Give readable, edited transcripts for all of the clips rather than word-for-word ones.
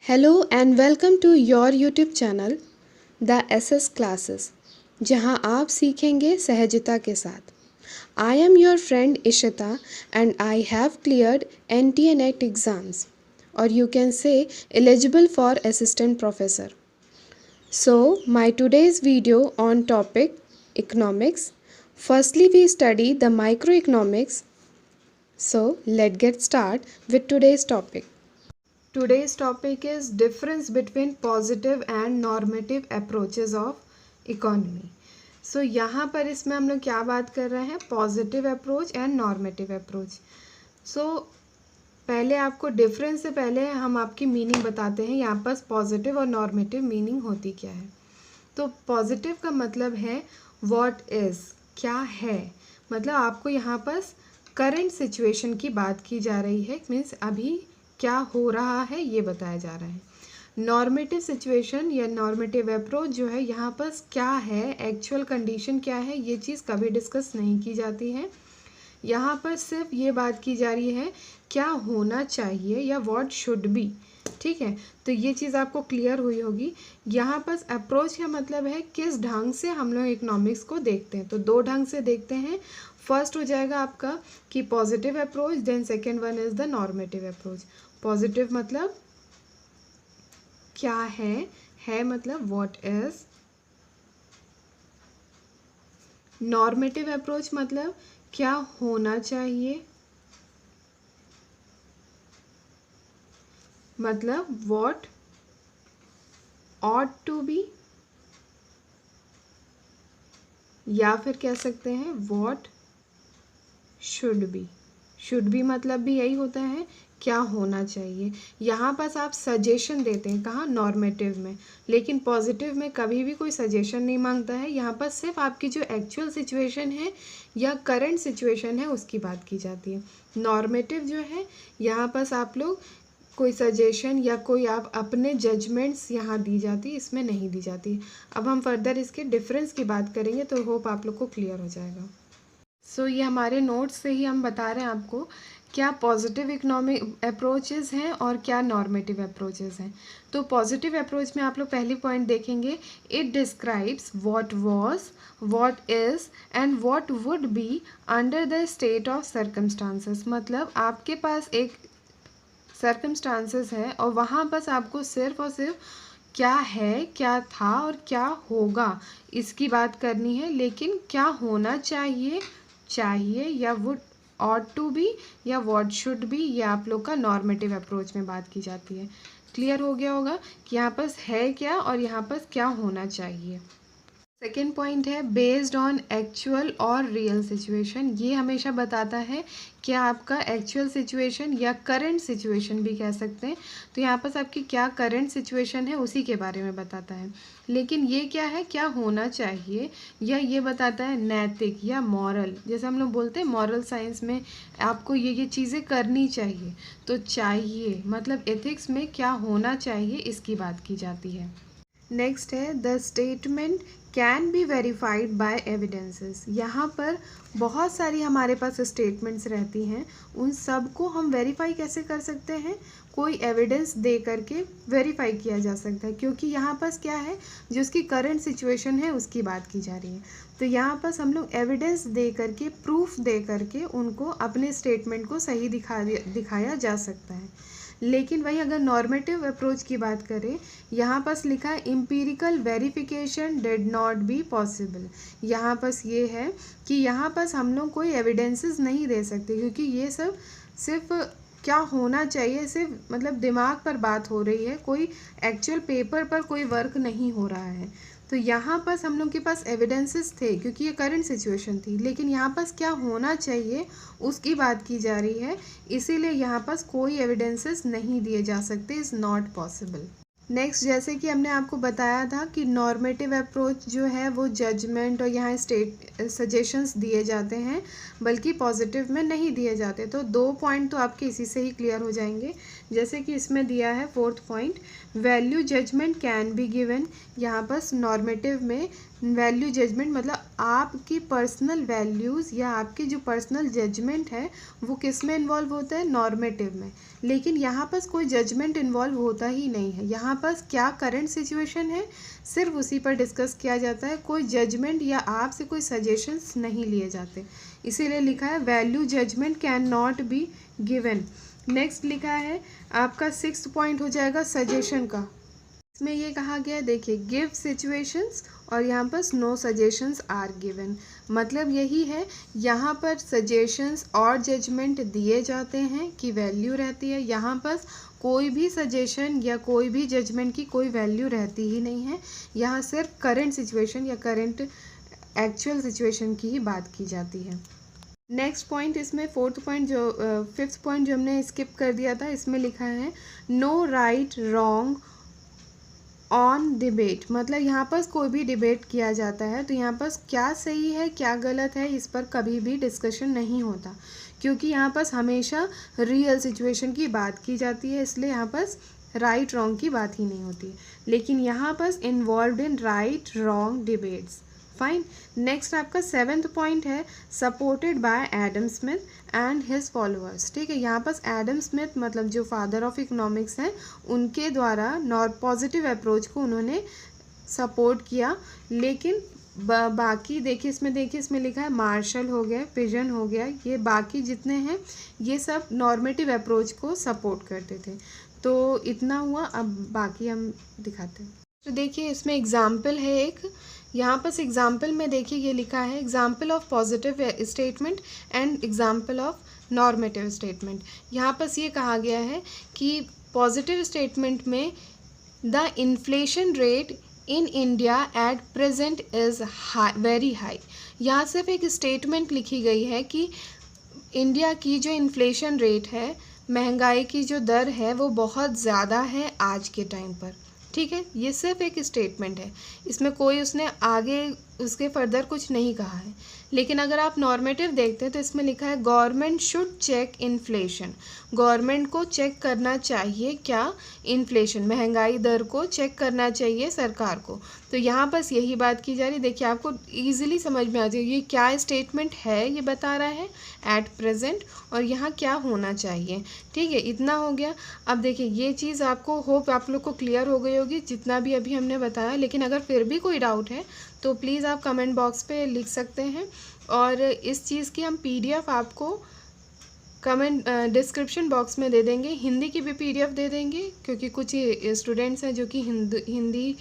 Hello and welcome to your YouTube channel the SS classes, जहां आप सीखेंगे सहजता के साथ। I am your friend Ishita and I have cleared NTA NET exams और you can say eligible for assistant professor. So, my today's video on topic economics. Firstly, we study the microeconomics. So, let's get started with today's topic. Today's topic is difference between positive and normative approaches of economy. So यहाँ पर इसमें हम लोग क्या बात कर रहे हैं, positive approach and normative approach. So पहले आपको डिफरेंस से पहले हम आपकी मीनिंग बताते हैं, यहाँ पर पॉजिटिव और नॉर्मेटिव मीनिंग होती क्या है। तो पॉजिटिव का मतलब है व्हाट इज़, क्या है, मतलब आपको यहाँ पर करंट सिचुएशन की बात की जा रही है, मीन्स अभी क्या हो रहा है ये बताया जा रहा है। नॉर्मेटिव सिचुएशन या नॉर्मेटिव अप्रोच जो है, यहाँ पर क्या है, एक्चुअल कंडीशन क्या है, ये चीज़ कभी डिस्कस नहीं की जाती है। यहाँ पर सिर्फ ये बात की जा रही है क्या होना चाहिए या व्हाट शुड बी। ठीक है, तो ये चीज़ आपको क्लियर हुई होगी। यहाँ पर अप्रोच का मतलब है किस ढंग से हम लोग इकोनॉमिक्स को देखते हैं। तो दो ढंग से देखते हैं। फर्स्ट हो जाएगा आपका कि positive approach, then second one is the normative approach. Positive मतलब क्या है मतलब व्हाट इज। नॉर्मेटिव अप्रोच मतलब क्या होना चाहिए, मतलब व्हाट ऑट टू बी, या फिर कह सकते हैं what should be. Should be मतलब भी यही होता है, क्या होना चाहिए। यहाँ पर आप सजेशन देते हैं, कहाँ, नॉर्मेटिव में, लेकिन पॉजिटिव में कभी भी कोई सजेशन नहीं मांगता है। यहाँ पर सिर्फ आपकी जो एक्चुअल सिचुएशन है या करंट सिचुएशन है उसकी बात की जाती है। नॉर्मेटिव जो है, यहाँ पर आप लोग कोई सजेशन या कोई आप अपने जजमेंट्स यहाँ दी जाती है, इसमें नहीं दी जाती। अब हम फर्दर इसके डिफरेंस की बात करेंगे तो होप आप लोग को क्लियर हो जाएगा। सो ये हमारे नोट्स से ही हम बता रहे हैं आपको क्या पॉजिटिव इकोनॉमिक अप्रोचेस हैं और क्या नॉर्मेटिव अप्रोचेस हैं। तो पॉजिटिव अप्रोच में आप लोग पहली पॉइंट देखेंगे, it describes what was, what is and what would be under the state of circumstances. मतलब आपके पास एक सर्कमस्टांसेस है और वहाँ बस आपको सिर्फ और सिर्फ क्या है, क्या था और क्या होगा इसकी बात करनी है, लेकिन क्या होना चाहिए या वुड ऑट टू बी या व्हाट शुड बी, ये आप लोग का नॉर्मेटिव अप्रोच में बात की जाती है। क्लियर हो गया होगा कि यहाँ पर है क्या और यहाँ पर क्या होना चाहिए। सेकेंड पॉइंट है बेस्ड ऑन एक्चुअल और रियल सिचुएशन। ये हमेशा बताता है कि आपका एक्चुअल सिचुएशन या करंट सिचुएशन भी कह सकते हैं। तो यहाँ पर आपकी क्या करंट सिचुएशन है उसी के बारे में बताता है। लेकिन ये क्या है, क्या होना चाहिए, या ये बताता है नैतिक या मॉरल। जैसे हम लोग बोलते हैं मॉरल साइंस में आपको ये चीज़ें करनी चाहिए, तो चाहिए मतलब एथिक्स में क्या होना चाहिए इसकी बात की जाती है। नेक्स्ट है the statement can be verified bye evidences. यहाँ पर बहुत सारी हमारे पास स्टेटमेंट्स रहती हैं, उन सब को हम वेरीफाई कैसे कर सकते हैं, कोई एविडेंस दे करके वेरीफाई किया जा सकता है। क्योंकि यहाँ पर क्या है, जो उसकी करंट सिचुएशन है उसकी बात की जा रही है। तो यहाँ पर हम लोग एविडेंस दे करके, प्रूफ दे करके उनको अपने स्टेटमेंट को सही दिखाया जा सकता है। लेकिन वही अगर नॉर्मेटिव अप्रोच की बात करें, यहाँ पर लिखा है empirical verification did not be possible. यहाँ पर ये है कि यहाँ पर हम लोग कोई एविडेंसेस नहीं दे सकते, क्योंकि ये सब सिर्फ क्या होना चाहिए, सिर्फ मतलब दिमाग पर बात हो रही है, कोई एक्चुअल पेपर पर कोई वर्क नहीं हो रहा है। तो यहाँ पर हम लोग के पास एविडेंसेस थे क्योंकि ये करंट सिचुएशन थी, लेकिन यहाँ पर क्या होना चाहिए उसकी बात की जा रही है, इसीलिए यहाँ पर कोई एविडेंसेस नहीं दिए जा सकते, इज़ नॉट पॉसिबल। नेक्स्ट, जैसे कि हमने आपको बताया था कि नॉर्मेटिव अप्रोच जो है वो जजमेंट और यहाँ सजेशंस दिए जाते हैं, बल्कि पॉजिटिव में नहीं दिए जाते। तो दो पॉइंट तो आपके इसी से ही क्लियर हो जाएंगे। जैसे कि इसमें दिया है 4th point, value judgement can be given. यहाँ पर नॉर्मेटिव में वैल्यू जजमेंट मतलब आपकी पर्सनल वैल्यूज़ या आपकी जो पर्सनल जजमेंट है वो किस में इन्वॉल्व होता है, नॉर्मेटिव में। लेकिन यहाँ पर कोई जजमेंट इन्वॉल्व होता ही नहीं है। यहाँ पर क्या करंट सिचुएशन है सिर्फ उसी पर डिस्कस किया जाता है, कोई जजमेंट या आपसे कोई सजेशंस नहीं लिए जाते, इसीलिए लिखा है value judgement can not be given. Next लिखा है आपका 6th पॉइंट हो जाएगा सजेशन का। इसमें ये कहा गया है, देखिए गिव सिचुएशंस और यहाँ पर नो सजेशंस आर गिवन। मतलब यही है, यहाँ पर सजेशंस और जजमेंट दिए जाते हैं कि वैल्यू रहती है, यहाँ पर कोई भी सजेशन या कोई भी जजमेंट की कोई वैल्यू रहती ही नहीं है। यहाँ सिर्फ करंट सिचुएशन या करंट एक्चुअल सिचुएशन की ही बात की जाती है। नेक्स्ट पॉइंट इसमें 4th पॉइंट जो 5th पॉइंट जो हमने स्किप कर दिया था, इसमें लिखा है no right wrong on debate. मतलब यहाँ पर कोई भी डिबेट किया जाता है तो यहाँ पर क्या सही है क्या गलत है इस पर कभी भी डिस्कशन नहीं होता, क्योंकि यहाँ पर हमेशा रियल सिचुएशन की बात की जाती है, इसलिए यहाँ पर राइट रॉन्ग की बात ही नहीं होती। लेकिन यहाँ पर involve in right wrong debates. Fine. Next आपका 7th पॉइंट है supported by Adam Smith and his followers. ठीक है, यहाँ पर एडम स्मिथ मतलब जो फादर ऑफ इकोनॉमिक्स हैं उनके द्वारा पॉजिटिव अप्रोच को उन्होंने सपोर्ट किया। लेकिन बाकी देखिए इसमें लिखा है मार्शल हो गया, पिजन हो गया, ये बाकी जितने हैं ये सब नॉर्मेटिव अप्रोच को सपोर्ट करते थे। तो इतना हुआ, अब बाकी हम दिखाते हैं। तो देखिए इसमें एग्जाम्पल है एक, यहाँ पर एग्जाम्पल में देखिए ये लिखा है example of positive statement and example of normative statement. यहाँ पर ये कहा गया है कि पॉजिटिव स्टेटमेंट में the inflation rate in India at present is very high. यहाँ सिर्फ एक स्टेटमेंट लिखी गई है कि इंडिया की जो इन्फ्लेशन रेट है, महंगाई की जो दर है वो बहुत ज़्यादा है आज के टाइम पर। ठीक है, ये सिर्फ एक स्टेटमेंट है, इसमें कोई उसने आगे उसके फर्दर कुछ नहीं कहा है। लेकिन अगर आप नॉर्मेटिव देखते हैं तो इसमें लिखा है government should check inflation. Government को चेक करना चाहिए क्या, इन्फ्लेशन महंगाई दर को चेक करना चाहिए सरकार को। तो यहाँ बस यही बात की जा रही है। देखिए आपको ईजिली समझ में आ जाएगी ये क्या स्टेटमेंट है, ये बता रहा है एट प्रेजेंट और यहाँ क्या होना चाहिए। ठीक है, इतना हो गया। अब देखिए ये चीज़ आपको होप आप लोग को क्लियर हो गई होगी जितना भी अभी हमने बताया। लेकिन अगर फिर भी कोई डाउट है तो प्लीज़ आप कमेंट बॉक्स पे लिख सकते हैं और इस चीज़ की हम PDF आपको कमेंट डिस्क्रिप्शन बॉक्स में दे देंगे। हिंदी की भी PDF दे देंगे क्योंकि कुछ स्टूडेंट्स हैं जो कि हिंदी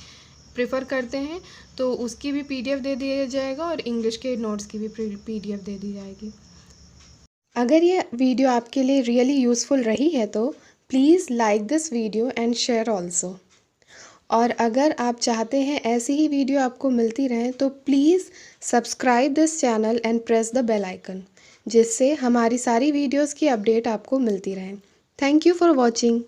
प्रेफर करते हैं, तो उसकी भी PDF दे दिया जाएगा और इंग्लिश के नोट्स की भी PDF दे दी जाएगी। अगर ये वीडियो आपके लिए रियली यूज़फुल रही है तो please like this video and share also. और अगर आप चाहते हैं ऐसी ही वीडियो आपको मिलती रहें तो please subscribe this channel and press the bell icon, जिससे हमारी सारी वीडियोस की अपडेट आपको मिलती रहें। Thank you for watching.